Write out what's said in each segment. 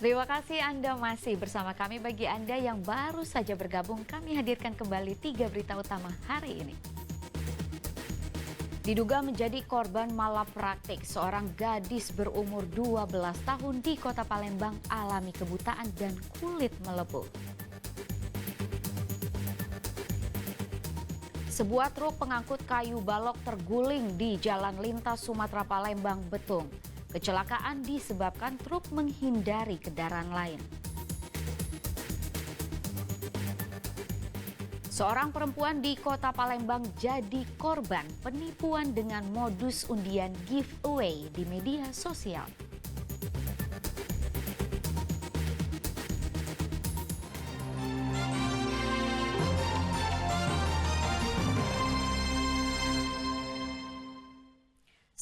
Terima kasih Anda masih bersama kami. Bagi Anda yang baru saja bergabung, kami hadirkan kembali 3 berita utama hari ini. Diduga menjadi korban malapraktik, seorang gadis berumur 12 tahun di Kota Palembang alami kebutaan dan kulit melepuh. Sebuah truk pengangkut kayu balok terguling di Jalan Lintas Sumatera Palembang Betung. Kecelakaan disebabkan truk menghindari kendaraan lain. Seorang perempuan di Kota Palembang jadi korban penipuan dengan modus undian giveaway di media sosial.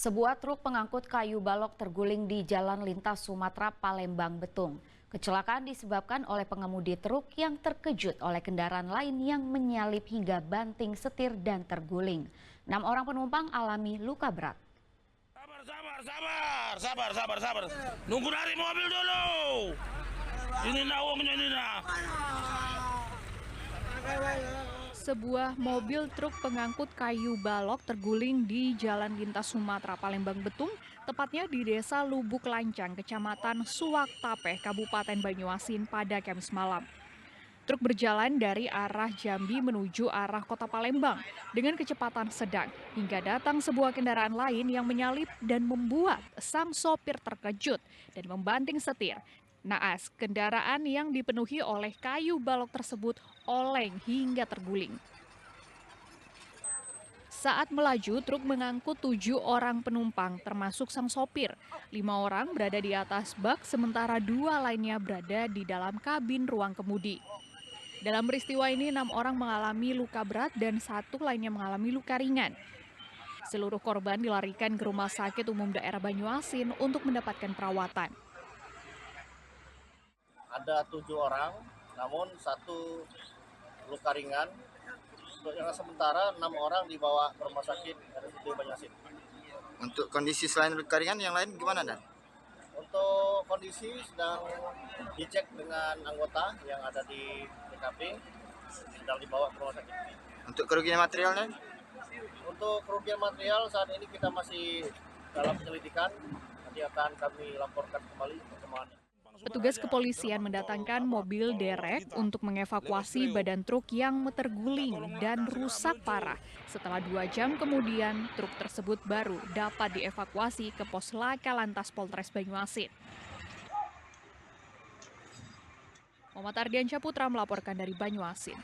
Sebuah truk pengangkut kayu balok terguling di Jalan Lintas Sumatera Palembang Betung. Kecelakaan disebabkan oleh pengemudi truk yang terkejut oleh kendaraan lain yang menyalip hingga banting setir dan terguling. 6 orang penumpang alami luka berat. Sabar. Nunggu dari mobil dulu. Ini uangnya ini nah. Sebuah mobil truk pengangkut kayu balok terguling di Jalan Lintas Sumatera Palembang Betung, tepatnya di Desa Lubuk Lancang, Kecamatan Suwaktapeh, Kabupaten Banyuasin pada Kamis malam. Truk berjalan dari arah Jambi menuju arah Kota Palembang dengan kecepatan sedang hingga datang sebuah kendaraan lain yang menyalip dan membuat sang sopir terkejut dan membanting setir. Naas, kendaraan yang dipenuhi oleh kayu balok tersebut oleng hingga terguling. Saat melaju, truk mengangkut 7 orang penumpang termasuk sang sopir. 5 orang berada di atas bak sementara 2 lainnya berada di dalam kabin ruang kemudi. Dalam peristiwa ini 6 orang mengalami luka berat dan 1 lainnya mengalami luka ringan. Seluruh korban dilarikan ke Rumah Sakit Umum Daerah Banyuasin untuk mendapatkan perawatan. Ada 7 orang, namun 1 luka ringan. Untuk yang sementara 6 orang dibawa ke Rumah Sakit RSUD Banyuasin. Untuk kondisi selain luka ringan, yang lain gimana, Dan? Untuk kondisi sedang dicek dengan anggota yang ada di TKP, sedang dibawa ke Rumah Sakit. Untuk kerugian materialnya? Untuk kerugian material saat ini kita masih dalam penyelidikan, nanti akan kami laporkan kembali perkembangannya. Petugas kepolisian mendatangkan mobil derek untuk mengevakuasi badan truk yang terguling dan rusak parah. Setelah 2 jam kemudian, truk tersebut baru dapat dievakuasi ke pos Laka Lantas Polres Banyuasin. Muhammad Ardiansyah Putra melaporkan dari Banyuasin.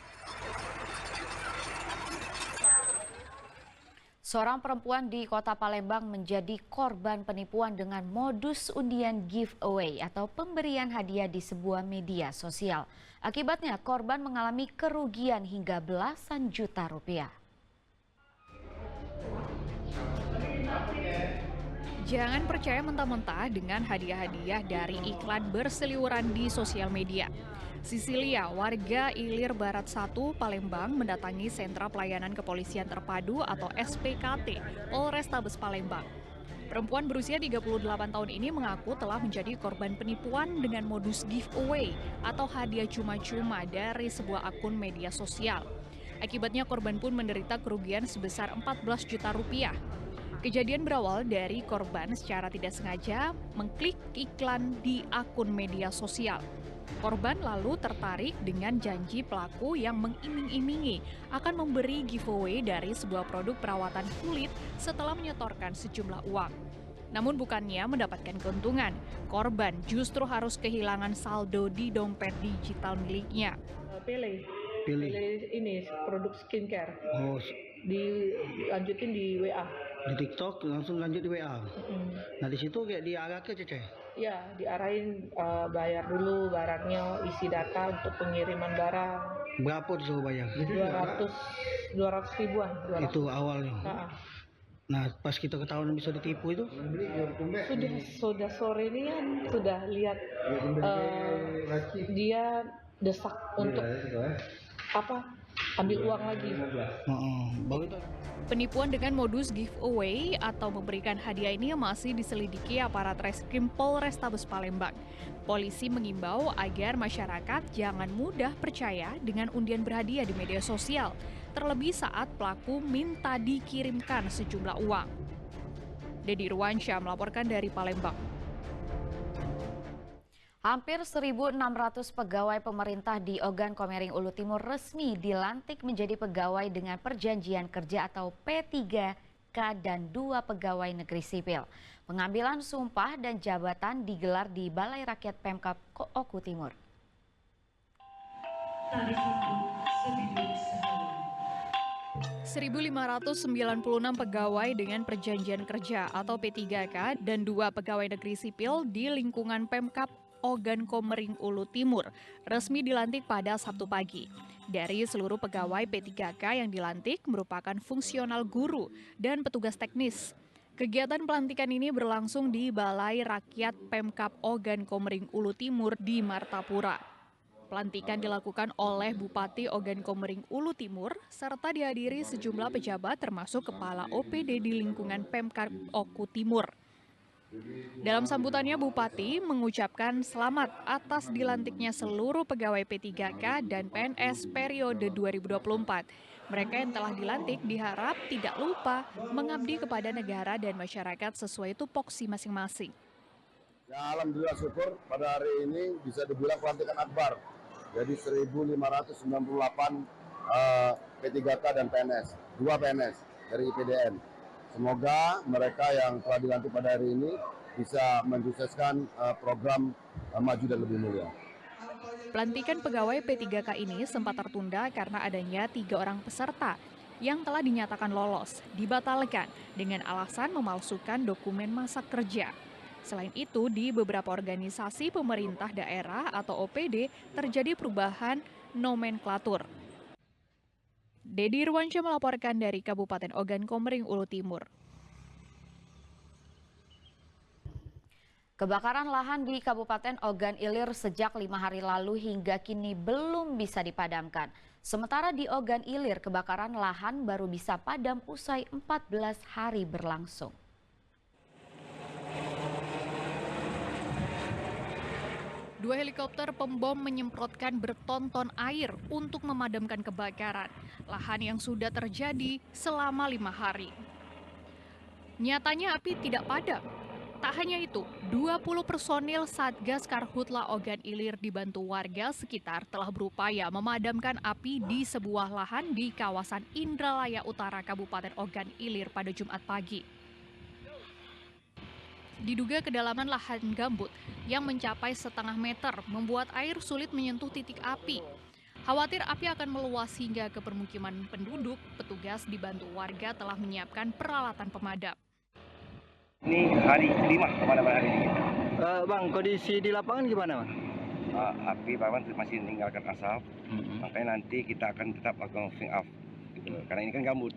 Seorang perempuan di Kota Palembang menjadi korban penipuan dengan modus undian giveaway atau pemberian hadiah di sebuah media sosial. Akibatnya korban mengalami kerugian hingga belasan juta rupiah. Jangan percaya mentah-mentah dengan hadiah-hadiah dari iklan berseliweran di sosial media. Sisilia, warga Ilir Barat 1, Palembang, mendatangi Sentra Pelayanan Kepolisian Terpadu atau SPKT Polrestabes Palembang. Perempuan berusia 38 tahun ini mengaku telah menjadi korban penipuan dengan modus giveaway atau hadiah cuma-cuma dari sebuah akun media sosial. Akibatnya korban pun menderita kerugian sebesar 14 juta rupiah. Kejadian berawal dari korban secara tidak sengaja mengklik iklan di akun media sosial. Korban lalu tertarik dengan janji pelaku yang mengiming-imingi akan memberi giveaway dari sebuah produk perawatan kulit setelah menyetorkan sejumlah uang. Namun bukannya mendapatkan keuntungan, korban justru harus kehilangan saldo di dompet digital miliknya. Pilih ini produk skincare. Oh, Dilanjutin di WA. di TikTok langsung lanjut di WA. Nah di situ kayak diarah ke Cece. Ya, diarahin bayar dulu barangnya, isi data untuk pengiriman barang. Berapa disuruh bayar? 200 ribuan. 200. Itu awalnya. Nah pas kita ketahuan bisa ditipu itu? Sudah sore ini kan sudah lihat dia desak untuk ambil uang lagi. Baru itu. Penipuan dengan modus giveaway atau memberikan hadiah ini masih diselidiki aparat Reskrim Polrestabes Palembang. Polisi mengimbau agar masyarakat jangan mudah percaya dengan undian berhadiah di media sosial, terlebih saat pelaku minta dikirimkan sejumlah uang. Dedi Irwansyah melaporkan dari Palembang. Hampir 1.600 pegawai pemerintah di Ogan Komering Ulu Timur resmi dilantik menjadi pegawai dengan perjanjian kerja atau P3K dan 2 pegawai negeri sipil. Pengambilan sumpah dan jabatan digelar di Balai Rakyat Pemkab Oku Timur. 1.596 pegawai dengan perjanjian kerja atau P3K dan 2 pegawai negeri sipil di lingkungan Pemkab Ogan Komering Ulu Timur resmi dilantik pada Sabtu pagi. Dari seluruh pegawai P3K yang dilantik merupakan fungsional guru dan petugas teknis. Kegiatan pelantikan ini berlangsung di Balai Rakyat Pemkab Ogan Komering Ulu Timur di Martapura. Pelantikan dilakukan oleh Bupati Ogan Komering Ulu Timur serta dihadiri sejumlah pejabat termasuk Kepala OPD di lingkungan Pemkab Oku Timur. Dalam sambutannya, Bupati mengucapkan selamat atas dilantiknya seluruh pegawai P3K dan PNS periode 2024. Mereka yang telah dilantik diharap tidak lupa mengabdi kepada negara dan masyarakat sesuai tupoksi masing-masing. Ya, alhamdulillah syukur pada hari ini bisa dibilang pelantikan akbar. Jadi 1.598 P3K dan PNS, 2 PNS dari IPDN. Semoga mereka yang telah dilantik pada hari ini bisa mensukseskan program maju dan lebih mulia. Pelantikan pegawai P3K ini sempat tertunda karena adanya 3 orang peserta yang telah dinyatakan lolos, dibatalkan dengan alasan memalsukan dokumen masa kerja. Selain itu, di beberapa organisasi pemerintah daerah atau OPD terjadi perubahan nomenklatur. Dedi Irwansyah melaporkan dari Kabupaten Ogan Komering Ulu Timur. Kebakaran lahan di Kabupaten Ogan Ilir sejak 5 hari lalu hingga kini belum bisa dipadamkan. Sementara di Ogan Ilir, kebakaran lahan baru bisa padam usai 14 hari berlangsung. Dua helikopter pembom menyemprotkan bertonton air untuk memadamkan kebakaran lahan yang sudah terjadi selama 5 hari. Nyatanya api tidak padam. Tak hanya itu, 20 personil Satgas Karhutla Ogan Ilir dibantu warga sekitar telah berupaya memadamkan api di sebuah lahan di kawasan Indralaya Utara Kabupaten Ogan Ilir pada Jumat pagi. Diduga kedalaman lahan gambut yang mencapai setengah meter membuat air sulit menyentuh titik api. Khawatir api akan meluas hingga ke permukiman penduduk, petugas dibantu warga telah menyiapkan peralatan pemadam. Ini hari kelima pemadaman hari ini. Bang, kondisi di lapangan gimana, Bang? Api masih meninggalkan asap, makanya nanti kita akan tetap melakukan swing off. Karena ini kan gambut.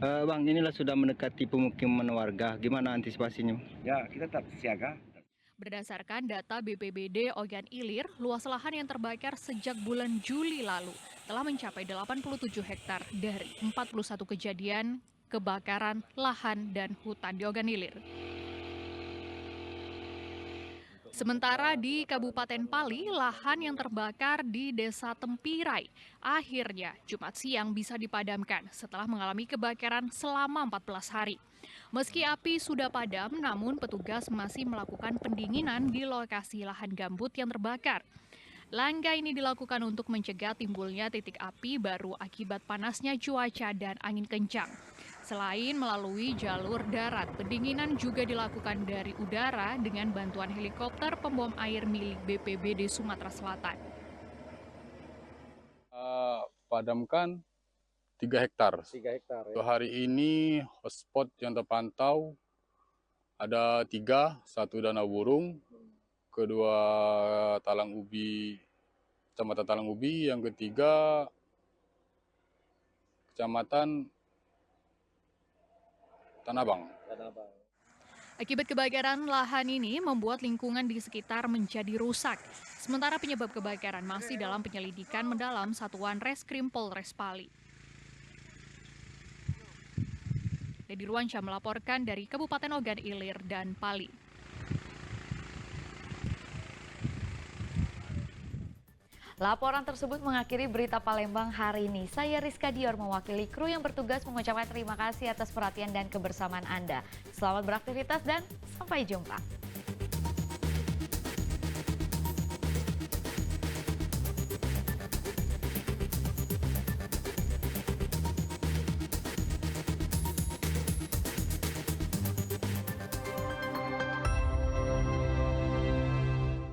Bang, inilah sudah mendekati pemukiman warga. Gimana antisipasinya? Ya, kita tetap siaga. Berdasarkan data BPBD Ogan Ilir, luas lahan yang terbakar sejak bulan Juli lalu telah mencapai 87 hektar dari 41 kejadian kebakaran lahan dan hutan di Ogan Ilir. Sementara di Kabupaten Pali, lahan yang terbakar di Desa Tempirai akhirnya Jumat siang bisa dipadamkan setelah mengalami kebakaran selama 14 hari. Meski api sudah padam, namun petugas masih melakukan pendinginan di lokasi lahan gambut yang terbakar. Langkah ini dilakukan untuk mencegah timbulnya titik api baru akibat panasnya cuaca dan angin kencang. Selain melalui jalur darat, pendinginan juga dilakukan dari udara dengan bantuan helikopter pembom air milik BPBD Sumatera Selatan. Padamkan 3 hektar. 3 hektar ya. Hari ini hotspot yang terpantau ada 3, 1 Danau Burung, kedua Talang Ubi, Kecamatan Talang Ubi, yang ketiga Kecamatan Tanah Abang. Akibat kebakaran lahan ini membuat lingkungan di sekitar menjadi rusak. Sementara penyebab kebakaran masih dalam penyelidikan mendalam Satuan Reskrim Polres Pali. Dedi Ruansyah melaporkan dari Kabupaten Ogan Ilir dan Pali. Laporan tersebut mengakhiri berita Palembang hari ini. Saya Rizka Dior mewakili kru yang bertugas mengucapkan terima kasih atas perhatian dan kebersamaan Anda. Selamat beraktivitas dan sampai jumpa.